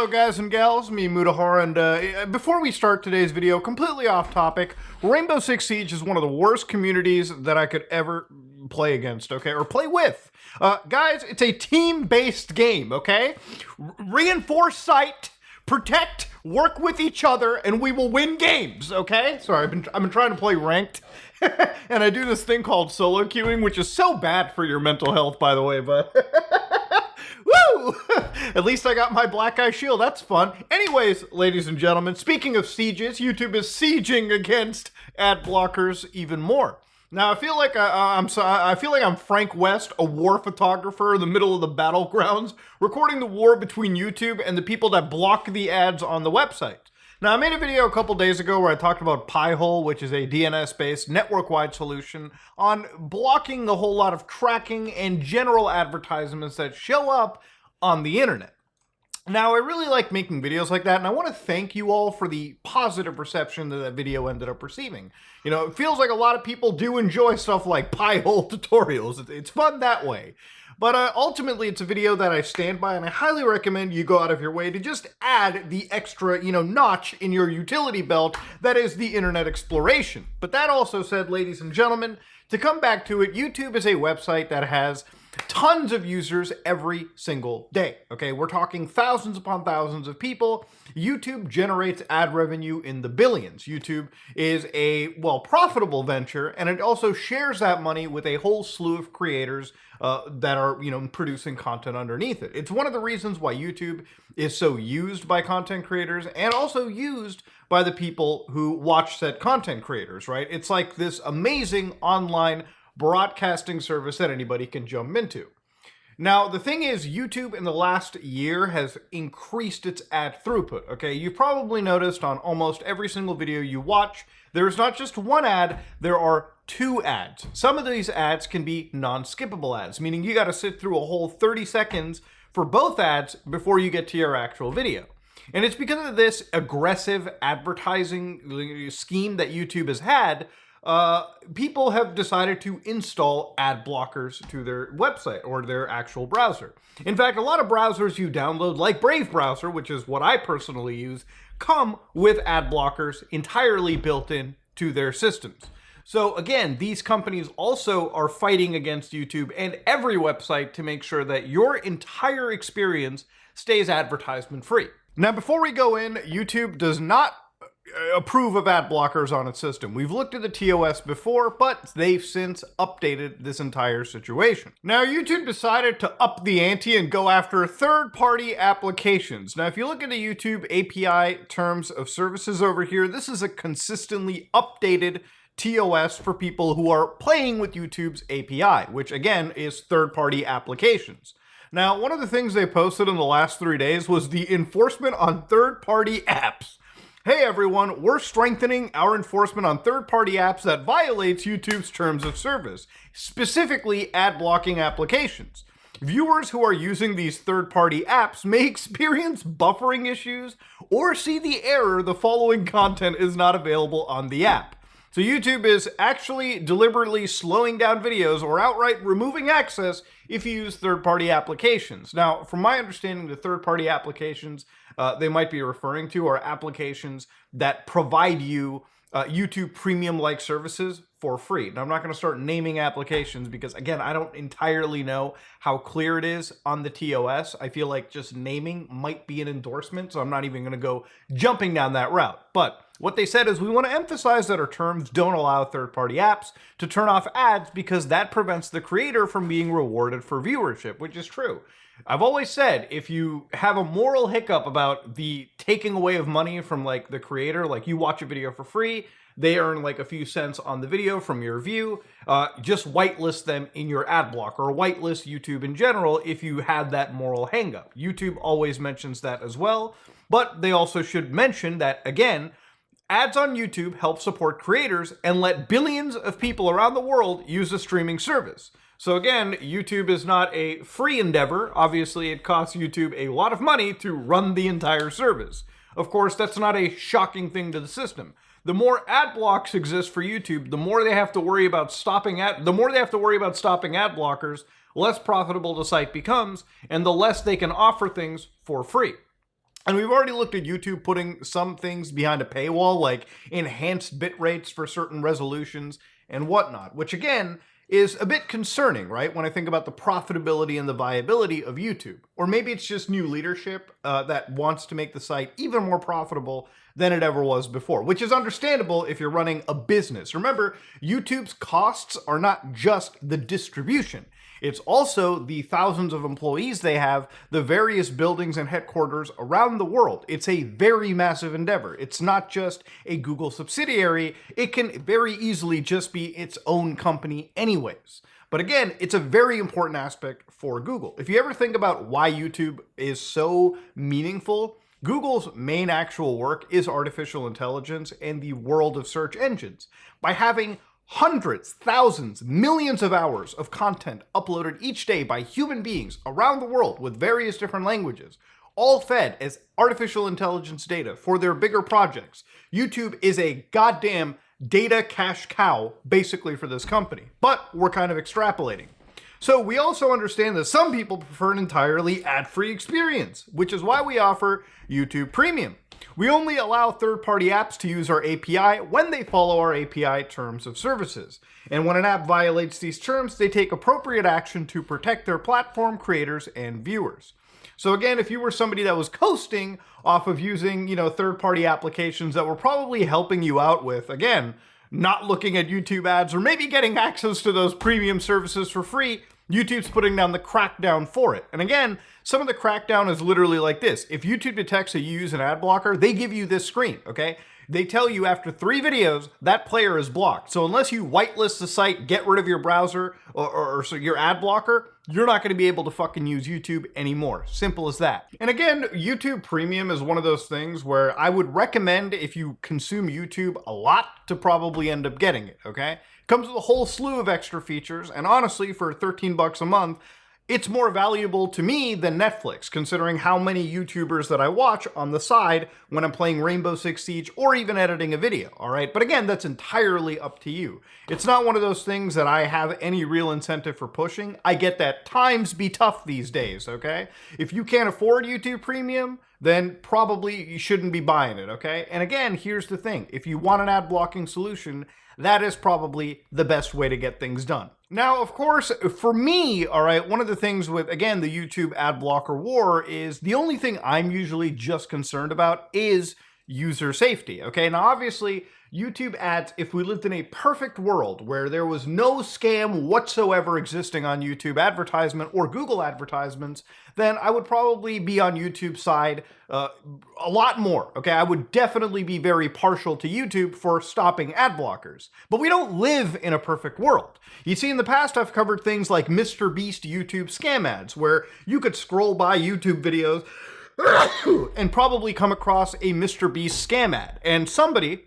Hello guys and gals, me Mudahar, and before we start today's video, completely off topic, Rainbow Six Siege is one of the worst communities that I could ever play against, okay, or play with. Guys, it's a team-based game, okay? Reinforce site, protect, work with each other, and we will win games, okay? Sorry, I've been trying to play ranked, and I do this thing called solo queuing, which is so bad for your mental health, by the way, but... Woo! At least I got my black eye shield. That's fun. Anyways, ladies and gentlemen, speaking of sieges, YouTube is sieging against ad blockers even more. Now, I feel like I'm Frank West, a war photographer in the middle of the battlegrounds, recording the war between YouTube and the people that block the ads on the website. Now, I made a video a couple days ago where I talked about Pi-hole, which is a DNS-based network-wide solution on blocking a whole lot of tracking and general advertisements that show up on the internet. Now, I really like making videos like that, and I want to thank you all for the positive reception that that video ended up receiving. You know, it feels like a lot of people do enjoy stuff like Pi-hole tutorials. It's fun that way. But ultimately, it's a video that I stand by, and I highly recommend you go out of your way to just add the extra, notch in your utility belt that is the internet exploration. But that also said, ladies and gentlemen, to come back to it, YouTube is a website that has tons of users every single day, okay? We're talking thousands upon thousands of people. YouTube generates ad revenue in the billions. YouTube is a, profitable venture, and it also shares that money with a whole slew of creators that are, producing content underneath it. It's one of the reasons why YouTube is so used by content creators and also used by the people who watch said content creators, right? It's like this amazing online broadcasting service that anybody can jump into. Now, the thing is, YouTube in the last year has increased its ad throughput, okay? You've probably noticed on almost every single video you watch, there's not just one ad, there are two ads. Some of these ads can be non-skippable ads, meaning you gotta sit through a whole 30 seconds for both ads before you get to your actual video. And it's because of this aggressive advertising scheme that YouTube has had, people have decided to install ad blockers to their website or their actual browser. In fact, a lot of browsers you download, like Brave browser, which is what I personally use, come with ad blockers entirely built in to their systems. So again, these companies also are fighting against YouTube and every website to make sure that your entire experience stays advertisement free. Now, before we go in, YouTube does not approve of ad blockers on its system. We've looked at the TOS before, but they've since updated this entire situation. Now, YouTube decided to up the ante and go after third-party applications. Now, if you look at the YouTube API terms of services over here, this is a consistently updated TOS for people who are playing with YouTube's API, which again is third-party applications. Now, one of the things they posted in the last 3 days was the enforcement on third-party apps. Hey everyone, we're strengthening our enforcement on third-party apps that violates YouTube's terms of service, specifically ad blocking applications. Viewers who are using these third-party apps may experience buffering issues or see the error the following content is not available on the app. So YouTube is actually deliberately slowing down videos or outright removing access if you use third-party applications. Now, from my understanding, the third-party applications they might be referring to are applications that provide you YouTube Premium-like services for free. Now, I'm not going to start naming applications because, again, I don't entirely know how clear it is on the TOS. I feel like just naming might be an endorsement, so I'm not even going to go jumping down that route. But what they said is we want to emphasize that our terms don't allow third-party apps to turn off ads because that prevents the creator from being rewarded for viewership, which is true. I've always said if you have a moral hiccup about the taking away of money from like the creator, like you watch a video for free, they earn like a few cents on the video from your view, just whitelist them in your ad block or whitelist YouTube in general if you had that moral hangup. YouTube always mentions that as well, but they also should mention that, again, ads on YouTube help support creators and let billions of people around the world use a streaming service. So again, YouTube is not a free endeavor. Obviously, it costs YouTube a lot of money to run the entire service. Of course, that's not a shocking thing to the system. The more ad blocks exist for YouTube, the more they have to worry about stopping ad blockers, less profitable the site becomes, and the less they can offer things for free. And we've already looked at YouTube putting some things behind a paywall, like enhanced bit rates for certain resolutions and whatnot, which again is a bit concerning, right? When I think about the profitability and the viability of YouTube. Or maybe it's just new leadership that wants to make the site even more profitable than it ever was before, which is understandable if you're running a business. Remember, YouTube's costs are not just the distribution. It's also the thousands of employees they have, the various buildings and headquarters around the world. It's a very massive endeavor. It's not just a Google subsidiary. It can very easily just be its own company anyways. But again, it's a very important aspect for Google. If you ever think about why YouTube is so meaningful, Google's main actual work is artificial intelligence and the world of search engines. By having hundreds, thousands, millions of hours of content uploaded each day by human beings around the world with various different languages, all fed as artificial intelligence data for their bigger projects. YouTube is a goddamn data cash cow, basically, for this company. But we're kind of extrapolating. So we also understand that some people prefer an entirely ad-free experience, which is why we offer YouTube Premium. We only allow third-party apps to use our API when they follow our API terms of services. And when an app violates these terms, they take appropriate action to protect their platform, creators, and viewers. So again, if you were somebody that was coasting off of using, third-party applications that were probably helping you out with, again, not looking at YouTube ads or maybe getting access to those premium services for free, YouTube's putting down the crackdown for it. And again, some of the crackdown is literally like this. If YouTube detects that you use an ad blocker, they give you this screen, okay? They tell you after 3 videos, that player is blocked. So unless you whitelist the site, get rid of your browser or your ad blocker, you're not gonna be able to fucking use YouTube anymore. Simple as that. And again, YouTube Premium is one of those things where I would recommend, if you consume YouTube a lot, to probably end up getting it, okay? Comes with a whole slew of extra features, and honestly, for 13 bucks a month, it's more valuable to me than Netflix, considering how many YouTubers that I watch on the side when I'm playing Rainbow Six Siege or even editing a video, all right? But again, that's entirely up to you. It's not one of those things that I have any real incentive for pushing. I get that times be tough these days, okay? If you can't afford YouTube Premium, then probably you shouldn't be buying it, okay? And again, here's the thing. If you want an ad blocking solution, that is probably the best way to get things done. Now, of course, for me, all right, one of the things with, again, the YouTube ad blocker war is the only thing I'm usually just concerned about is user safety, okay? Now, obviously, YouTube ads, if we lived in a perfect world where there was no scam whatsoever existing on YouTube advertisement or Google advertisements, then I would probably be on YouTube's side a lot more, okay? I would definitely be very partial to YouTube for stopping ad blockers. But we don't live in a perfect world. You see, in the past, I've covered things like Mr. Beast YouTube scam ads, where you could scroll by YouTube videos and probably come across a Mr. Beast scam ad. And somebody,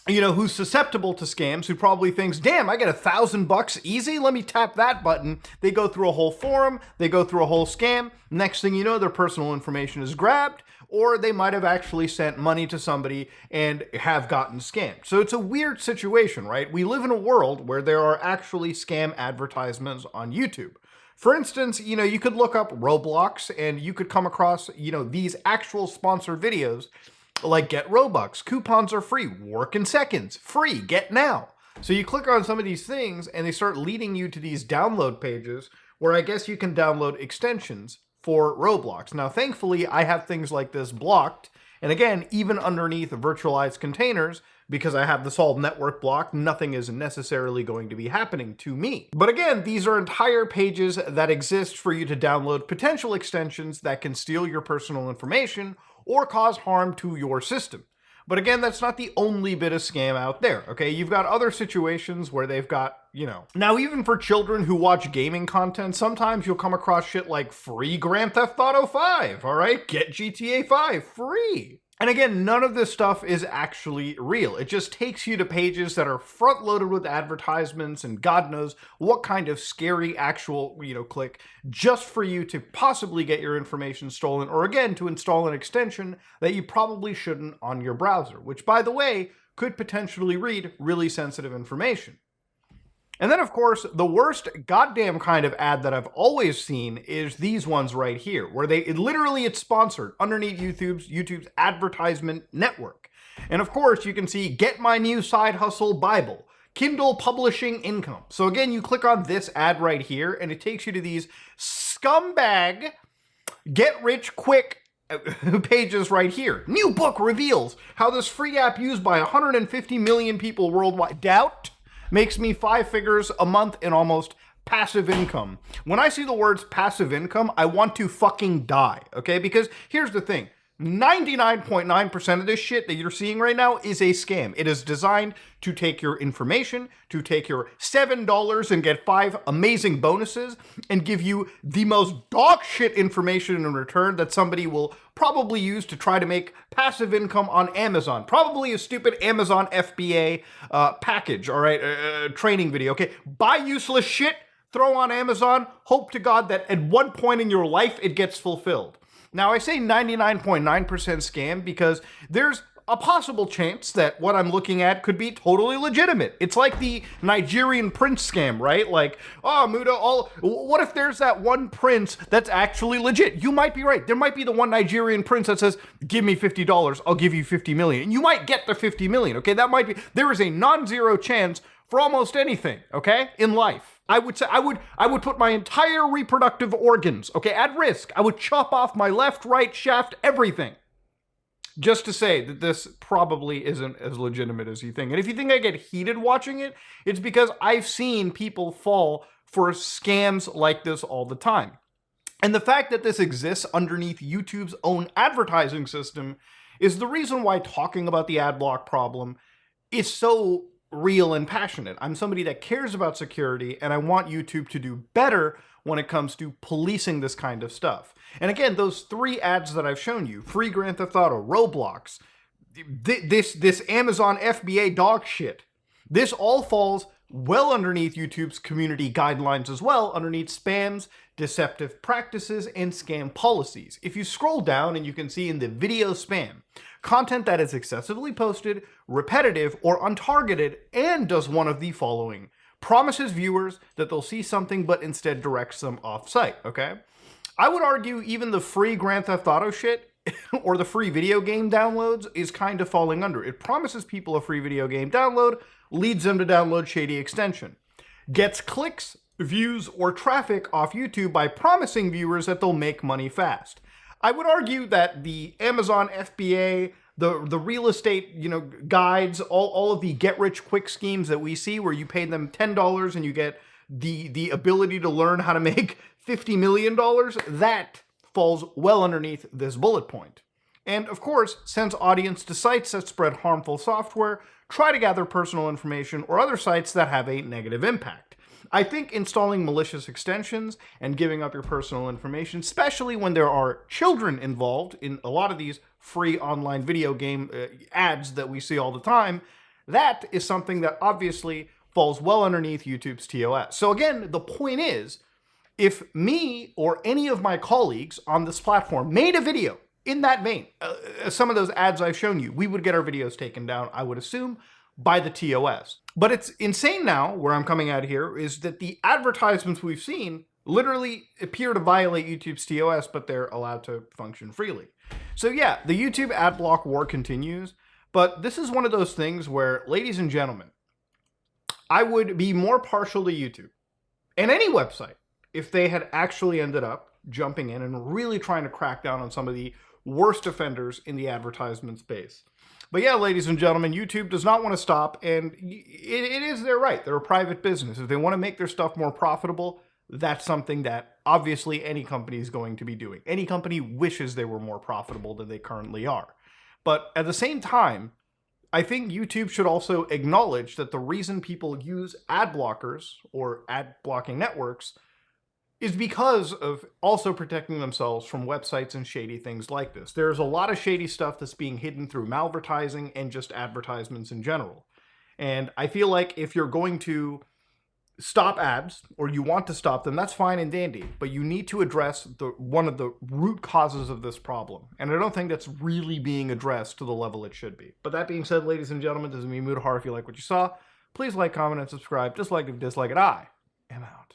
who's susceptible to scams, who probably thinks, damn, I get $1,000 easy, let me tap that button. They go through a whole forum, they go through a whole scam. Next thing you know, their personal information is grabbed, or they might have actually sent money to somebody and have gotten scammed. So it's a weird situation, right? We live in a world where there are actually scam advertisements on YouTube. For instance, you could look up Roblox and you could come across, these actual sponsored videos like get Robux, coupons are free, work in seconds, free, get now. So you click on some of these things and they start leading you to these download pages where I guess you can download extensions for Roblox. Now, thankfully, I have things like this blocked. And again, even underneath virtualized containers, because I have this whole network blocked, nothing is necessarily going to be happening to me. But again, these are entire pages that exist for you to download potential extensions that can steal your personal information or cause harm to your system. But again, that's not the only bit of scam out there, okay? You've got other situations where they've got, Now, even for children who watch gaming content, sometimes you'll come across shit like free Grand Theft Auto 5, all right? Get GTA 5 free. And again, none of this stuff is actually real. It just takes you to pages that are front-loaded with advertisements and God knows what kind of scary actual, click just for you to possibly get your information stolen, or again, to install an extension that you probably shouldn't on your browser, which, by the way, could potentially read really sensitive information. And then, of course, the worst goddamn kind of ad that I've always seen is these ones right here, where it's sponsored underneath YouTube's advertisement network. And of course, you can see Get My New Side Hustle Bible, Kindle Publishing Income. So again, you click on this ad right here, and it takes you to these scumbag get rich quick pages right here. New book reveals how this free app used by 150 million people worldwide. Doubt? Makes me 5 figures a month in almost passive income. When I see the words passive income, I want to fucking die, okay? Because here's the thing. 99.9% of this shit that you're seeing right now is a scam. It is designed to take your information, to take your $7 and get 5 amazing bonuses, and give you the most dog shit information in return that somebody will probably use to try to make passive income on Amazon. Probably a stupid Amazon FBA package, all right, training video, okay? Buy useless shit, throw on Amazon, hope to God that at one point in your life it gets fulfilled. Now, I say 99.9% scam because there's a possible chance that what I'm looking at could be totally legitimate. It's like the Nigerian prince scam, right? Like, oh, Muda, what if there's that one prince that's actually legit? You might be right. There might be the one Nigerian prince that says, give me $50, I'll give you 50 million. And you might get the 50 million, okay? That might be, there is a non-zero chance for almost anything, okay, in life. I would say I would put my entire reproductive organs, okay, at risk. I would chop off my left, right, shaft, everything, just to say that this probably isn't as legitimate as you think. And if you think I get heated watching it, it's because I've seen people fall for scams like this all the time. And the fact that this exists underneath YouTube's own advertising system is the reason why talking about the Adblock problem is so real and passionate. I'm somebody that cares about security, and I want YouTube to do better when it comes to policing this kind of stuff. And again, those 3 ads that I've shown you, free Grand Theft Auto, Roblox, this Amazon FBA dog shit, this all falls well underneath YouTube's community guidelines as well, underneath spams, deceptive practices, and scam policies. If you scroll down, and you can see in the video spam, content that is excessively posted, repetitive, or untargeted, and does one of the following. Promises viewers that they'll see something but instead directs them off-site, okay? I would argue even the free Grand Theft Auto shit or the free video game downloads is kind of falling under. It promises people a free video game download, leads them to download shady extension. Gets clicks, views, or traffic off YouTube by promising viewers that they'll make money fast. I would argue that the Amazon FBA, the real estate, guides, all of the get-rich-quick schemes that we see where you pay them $10 and you get the ability to learn how to make $50 million, that falls well underneath this bullet point. And of course, sends audience to sites that spread harmful software, try to gather personal information, or other sites that have a negative impact. I think installing malicious extensions and giving up your personal information, especially when there are children involved in a lot of these free online video game ads that we see all the time, that is something that obviously falls well underneath YouTube's TOS. So again, the point is, if me or any of my colleagues on this platform made a video in that vein, some of those ads I've shown you, we would get our videos taken down, I would assume, by the TOS. But it's insane now, where I'm coming at here, is that the advertisements we've seen literally appear to violate YouTube's TOS, but they're allowed to function freely. So yeah, the YouTube Adblock war continues, but this is one of those things where, ladies and gentlemen, I would be more partial to YouTube and any website if they had actually ended up jumping in and really trying to crack down on some of the worst offenders in the advertisement space. But yeah, ladies and gentlemen, YouTube does not want to stop, and it is their right. They're a private business. If they want to make their stuff more profitable, that's something that obviously any company is going to be doing. Any company wishes they were more profitable than they currently are. But at the same time, I think YouTube should also acknowledge that the reason people use ad blockers or ad blocking networks is because of also protecting themselves from websites and shady things like this. There's a lot of shady stuff that's being hidden through malvertising and just advertisements in general. And I feel like if you're going to stop ads, or you want to stop them, that's fine and dandy, but you need to address one of the root causes of this problem. And I don't think that's really being addressed to the level it should be. But that being said, ladies and gentlemen, this is me, Mudahar. If you like what you saw, Please like, comment, and subscribe. Dislike if you dislike it. I am out.